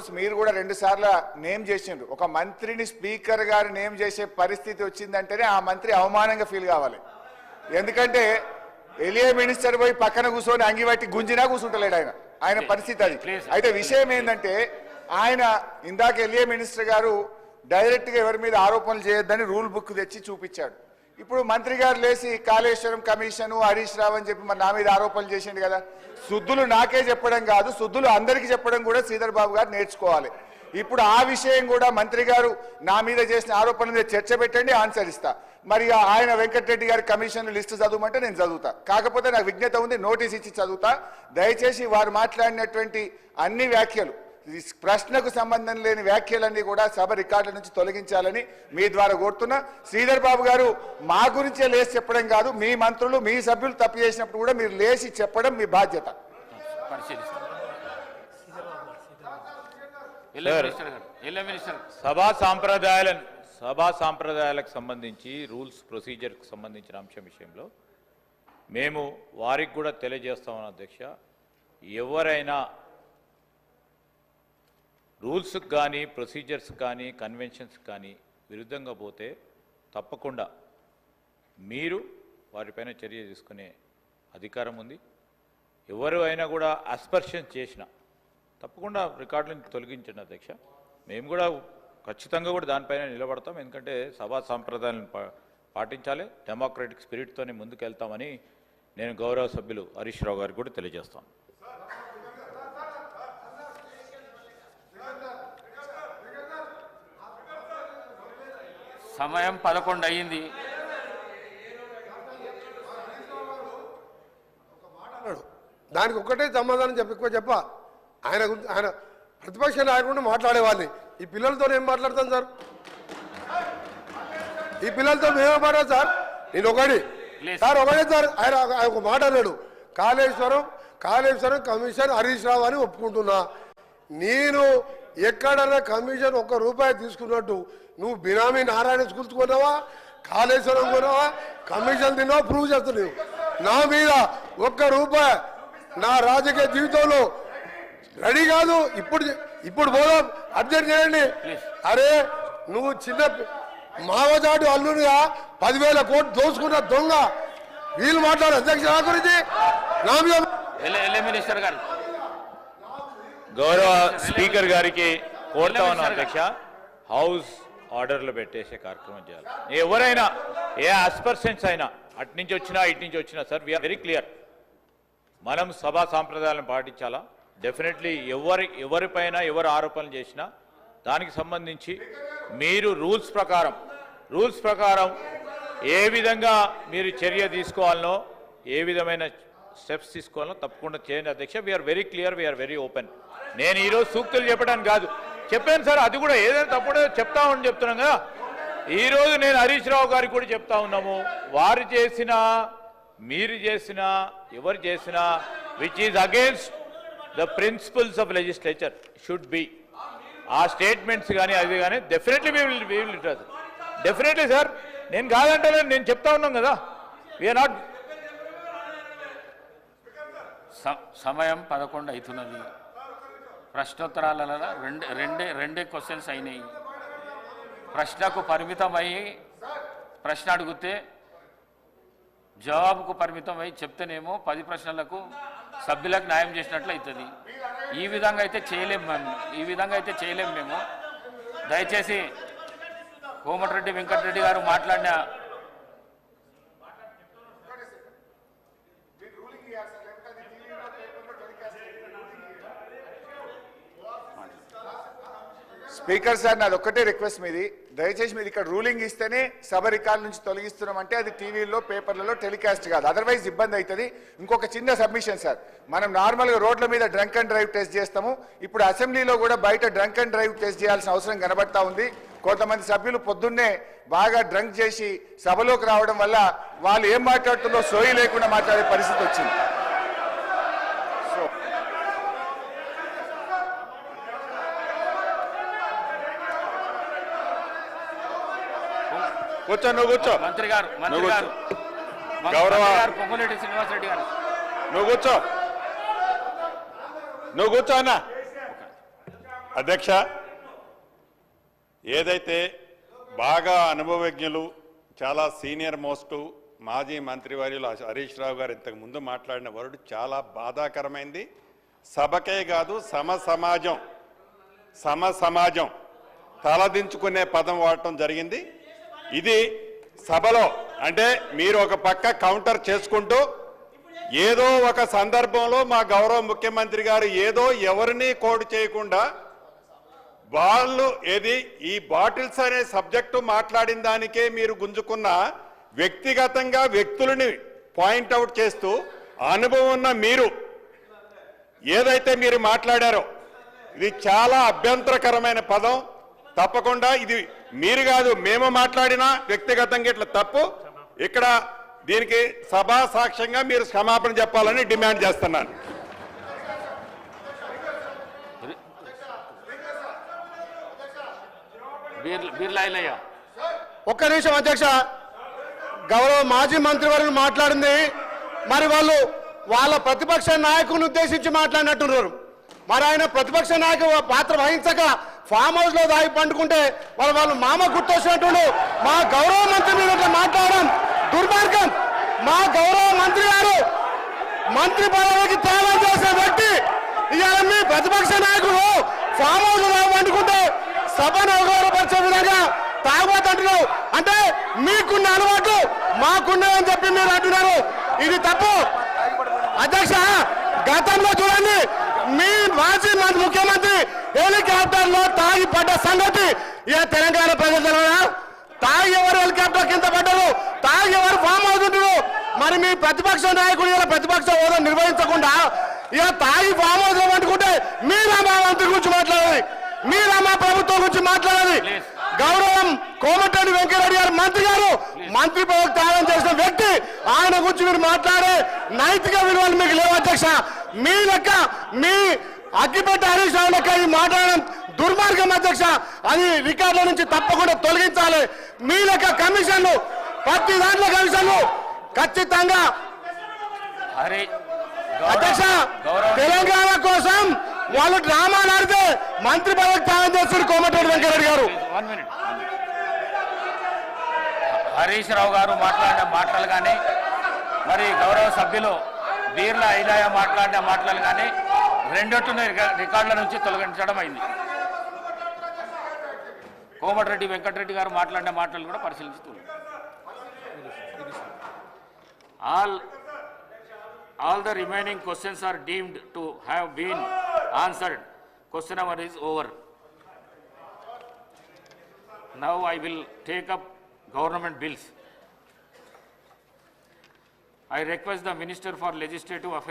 Rules మీరు కూడా 2 సార్లు నేమ్ చేసిండ్రు. ఒక మంత్రిని స్పీకర్ గారు నేమ్ చేసే పరిస్థితి వచ్చిందంటేనే ఆ మంత్రి అవమానంగా ఫీల్ కావాలి. ఎందుకంటే ఎలియా మినిస్టర్ పోయి పక్కన కూర్చొని అంగిబట్టి గుంజినా కూర్చుంటలేడు ఆయన పరిస్థితి అది. అయితే విషయం ఏంటంటే ఆయన ఇందాక ఎలియా మినిస్టర్ గారు డైరెక్ట్గా ఎవరి మీద ఆరోపణలు చేయొద్దని రూల్ బుక్ తెచ్చి చూపించాడు. ఇప్పుడు మంత్రి గారు లేచి కాళేశ్వరం కమిషన్ హరీష్ రావు అని చెప్పి మరి నా మీద ఆరోపణలు చేసిండు కదా. శుద్ధులు నాకే చెప్పడం కాదు, శుద్ధులు అందరికీ చెప్పడం కూడా శ్రీధర్ బాబు గారు నేర్చుకోవాలి. ఇప్పుడు ఆ విషయం కూడా మంత్రి గారు నా మీద చేసిన ఆరోపణల మీద చర్చ పెట్టండి, ఆన్సర్ ఇస్తా. మరి ఆయన వెంకటరెడ్డి గారి కమిషన్ లిస్టు చదవమంటే నేను చదువుతా. కాకపోతే నాకు విజ్ఞత ఉంది, నోటీస్ ఇచ్చి చదువుతా. దయచేసి వారు మాట్లాడినటువంటి అన్ని వ్యాఖ్యలు, ప్రశ్నకు సంబంధం లేని వ్యాఖ్యలన్నీ కూడా సభ రికార్డుల నుంచి తొలగించాలని మీ ద్వారా కోరుతున్నా. శ్రీధర్ బాబు గారు మా గురించే లేచి చెప్పడం కాదు, మీ మంత్రులు మీ సభ్యులు తప్పు చేసినప్పుడు కూడా మీరు లేచి చెప్పడం మీ బాధ్యత. సభా సాంప్రదాయాలకు సంబంధించి రూల్స్ ప్రొసీజర్కి సంబంధించిన అంశం విషయంలో మేము వారికి కూడా తెలియజేస్తామని అధ్యక్ష, ఎవరైనా రూల్స్కి కానీ ప్రొసీజర్స్ కానీ కన్వెన్షన్స్ కానీ విరుద్ధంగా పోతే తప్పకుండా మీరు వారిపైన చర్య తీసుకునే అధికారం ఉంది. ఎవరు అయినా కూడా అస్పర్షన్ చేసినా తప్పకుండా రికార్డులను తొలగించండి అధ్యక్ష. మేము కూడా ఖచ్చితంగా కూడా దానిపైన నిలబడతాం. ఎందుకంటే సభా సాంప్రదాయాలను పాటించాలి, డెమోక్రటిక్ స్పిరిట్తోనే ముందుకు వెళ్తామని నేను గౌరవ సభ్యులు హరీష్ రావు గారికి కూడా తెలియజేస్తాను. సమయం 11 అయ్యింది. దానికి ఒక్కటే సమాధానం చెప్ప ఆయన ప్రతిపక్ష నాయకుడు మాట్లాడేవాడిని. ఈ పిల్లలతో ఏం మాట్లాడతాను సార్? ఈ పిల్లలతో మేమే మాట్లాడు సార్. నేను ఒకటి సార్ ఆయన ఒక మాట అన్నాడు, కాళేశ్వరం కమిషన్ హరీష్ రావు అని ఒప్పుకుంటున్నా. నేను ఎక్కడన్నా కమిషన్ ₹1 తీసుకున్నట్టు నువ్వు బినామీ నారాయణ స్కూల్స్ కొన్నావా, కాళేశ్వరం కొన్నావా, కమిషన్ తిన్నావా ప్రూవ్ చేస్తున్నావు. నా మీద ₹1 నా రాజకీయ జీవితంలో రెడీ కాదు. ఇప్పుడు పోదాం, అర్జెంట్ చేయండి. అరే నువ్వు చిన్న మావజాటు అల్లునిగా 10,000 కోట్లు దోచుకున్న దొంగ. వీళ్ళు మాట్లాడు అధ్యక్ష నా గురించి నా మీద. గౌరవ స్పీకర్ గారికి కోరుతా ఉన్నాం అధ్యక్ష, హౌస్ ఆర్డర్లు పెట్టేసే కార్యక్రమం చేయాలి. ఎవరైనా ఏ అస్పర్షన్స్ అయినా అటు నుంచి వచ్చినా ఇటు నుంచి వచ్చినా సార్, వీఆర్ వెరీ క్లియర్. మనం సభా సాంప్రదాయాలను పాటించాలా. డెఫినెట్లీ ఎవరిపైన ఎవరు ఆరోపణలు చేసినా దానికి సంబంధించి మీరు రూల్స్ ప్రకారం ఏ విధంగా మీరు చర్య తీసుకోవాలనో, ఏ విధమైన స్టెప్స్ తీసుకోవాలనో తప్పకుండా చేయండి అధ్యక్ష. We are very clear, we are very open. నేను ఈరోజు సూక్తులు చెప్పడానికి కాదు, చెప్పాను సార్. అది కూడా ఏదైనా తప్పుడే చెప్తామని చెప్తున్నాం కదా. ఈరోజు నేను హరీష్ రావు గారికి కూడా చెప్తా ఉన్నాము, వారు చేసినా మీరు చేసినా ఎవరు చేసినా which is against the principles of legislature should be, ఆ స్టేట్మెంట్స్ కానీ అది కానీ definitely we will definitely sir. నేను కాదంటే నేను చెప్తా ఉన్నాం కదా. We are not. సమయం 11 అవుతున్నది. ప్రశ్నోత్తరాలలో రెండే క్వశ్చన్స్ అయినాయి. ప్రశ్నకు పరిమితమై ప్రశ్న అడిగితే జవాబుకు పరిమితమై చెప్తేనేమో 10 ప్రశ్నలకు సభ్యులకు న్యాయం చేసినట్లు అవుతుంది. ఈ విధంగా అయితే చేయలేము మేము. దయచేసి కోమటిరెడ్డి వెంకటరెడ్డి గారు మాట్లాడిన స్పీకర్ సార్, నాది ఒక్కటే రిక్వెస్ట్ మీది, దయచేసి మీరు ఇక్కడ రూలింగ్ ఇస్తేనే సభ రికార్డు నుంచి తొలగిస్తున్నామంటే అది టీవీలో పేపర్లలో టెలికాస్ట్ కాదు, అదర్వైజ్ ఇబ్బంది అవుతుంది. ఇంకొక చిన్న సబ్మిషన్ సార్, మనం నార్మల్గా రోడ్ల మీద డ్రంక్ అండ్ డ్రైవ్ టెస్ట్ చేస్తాము. ఇప్పుడు అసెంబ్లీలో కూడా బయట డ్రంక్ అండ్ డ్రైవ్ టెస్ట్ చేయాల్సిన అవసరం కనబడతా ఉంది. కొంతమంది సభ్యులు పొద్దున్నే బాగా డ్రంక్ చేసి సభలోకి రావడం వల్ల వాళ్ళు ఏం మాట్లాడుతుందో సోయి లేకుండా మాట్లాడే పరిస్థితి వచ్చింది. కూర్చో, నువ్వు కూర్చో. మంత్రి గారు గౌరవ పొంగులేటి శ్రీనివాసరెడ్డి గారు నువ్వు కూర్చో అన్న. అధ్యక్ష, ఏదైతే బాగా అనుభవజ్ఞులు చాలా సీనియర్ మోస్ట్ మాజీ మంత్రివర్యులు హరీష్ రావు గారు ఇంతకు ముందు మాట్లాడిన వర్డ్ చాలా బాధాకరమైంది. సభకే కాదు సమాజం తలదించుకునే పదం వాడటం జరిగింది. ఇది సభలో అంటే మీరు ఒక పక్క కౌంటర్ చేసుకుంటూ ఏదో ఒక సందర్భంలో మా గౌరవ ముఖ్యమంత్రి గారు ఏదో ఎవరిని కోడ్ చేయకుండా వాళ్ళు ఈ బాటిల్స్ అనే సబ్జెక్టు మాట్లాడిన దానికే మీరు గుంజుకున్న వ్యక్తిగతంగా వ్యక్తులని పాయింట్అవుట్ చేస్తూ అనుభవం ఉన్న మీరు ఏదైతే మీరు మాట్లాడారో ఇది చాలా అభ్యంతరకరమైన పదం. తప్పకుండా ఇది మీరు కాదు మేము మాట్లాడినా వ్యక్తిగతంగా ఇట్లా తప్పు. ఇక్కడ దీనికి సభా సాక్ష్యంగా మీరు క్షమాపణ చెప్పాలని డిమాండ్ చేస్తున్నాను. ఒక్క నిమిషం అధ్యక్ష, గౌరవ మాజీ మంత్రివర్యులు మాట్లాడింది మరి వాళ్ళ ప్రతిపక్ష నాయకుని ఉద్దేశించి మాట్లాడినట్టున్నారు. మరి ఆయన ప్రతిపక్ష నాయకు పాత్ర వహించక ఫామ్ హౌస్ లో దాగి పండుకుంటే వాళ్ళు మామ గుర్తొచ్చినట్టు మా గౌరవ మంత్రి మీద మాట్లాడడం దుర్మార్గం. మా గౌరవ మంత్రి గారు మంత్రి పదవికి త్యాగం చేసే వ్యక్తి ఇవాళ మీ ప్రతిపక్ష నాయకుడు ఫామ్ హౌస్ లో పండుకుంటే సభను అవగౌరవపరిచే విధంగా తాగుబోతుంటున్నావు అంటే మీకున్న అలవాటు మాకున్నాయని చెప్పి మీరు అంటున్నారు. ఇది తప్పు అధ్యక్ష. గతంలో చూడండి మీ మాజీ ముఖ్యమంత్రి హెలికాప్టర్ లో తాగి పడ్డ సంగతి ఇక తెలంగాణ ప్రజలు తాగి ఎవరు హెలికాప్టర్ కింద పడ్డారు, తాగి ఎవరు ఫామ్ అవుతుంటారు. మరి మీ ప్రతిపక్ష నాయకుడు ఇలా ప్రతిపక్ష హోదా నిర్వహించకుండా ఇక తాగి ఫామ్ హౌస్ లో పండుకుంటే మీరా మా మంత్రి గురించి మాట్లాడాలి, మీరా మా ప్రభుత్వం గురించి మాట్లాడాలి. గౌరవం కోమటిరెడ్డి వెంకటరెడ్డి గారు మంత్రి గారు మంత్రి పదవికి త్యాగం చేసిన వ్యక్తి, ఆయన గురించి మీరు మాట్లాడే నైతిక విలువలు మీకు లేవు అధ్యక్ష. మీ లెక్క మీ అగ్గిపెట్ట హరీష్ రావు లెక్క ఈ మాట్లాడడం దుర్మార్గం అధ్యక్ష. అది రికార్డుల నుంచి తప్పకుండా తొలగించాలి. మీ లెక్క కమిషన్లు ప్రతి దాంట్లో కమిషన్లు ఖచ్చితంగా అధ్యక్ష. తెలంగాణ కోసం వాళ్ళు డ్రామాలు ఆడితే మంత్రి పదవికి త్యాగం చేస్తారు కోమటిరెడ్డి వెంకటరెడ్డి గారు. హరీష్ రావు గారు మాట్లాడిన మాటలు కానీ మరి గౌరవ సభ్యులు బీర్ల ఐలాయ మాట్లాడిన మాటలు కానీ రెండొట్టున రికార్డుల నుంచి తొలగించడం అయింది. కోమటిరెడ్డి వెంకటరెడ్డి గారు మాట్లాడిన మాటలు కూడా పరిశీలించుతుంది. All the remaining questions are deemed to have been answered. Question hour is over. Now I will take up government bills. I request the Minister for Legislative Affairs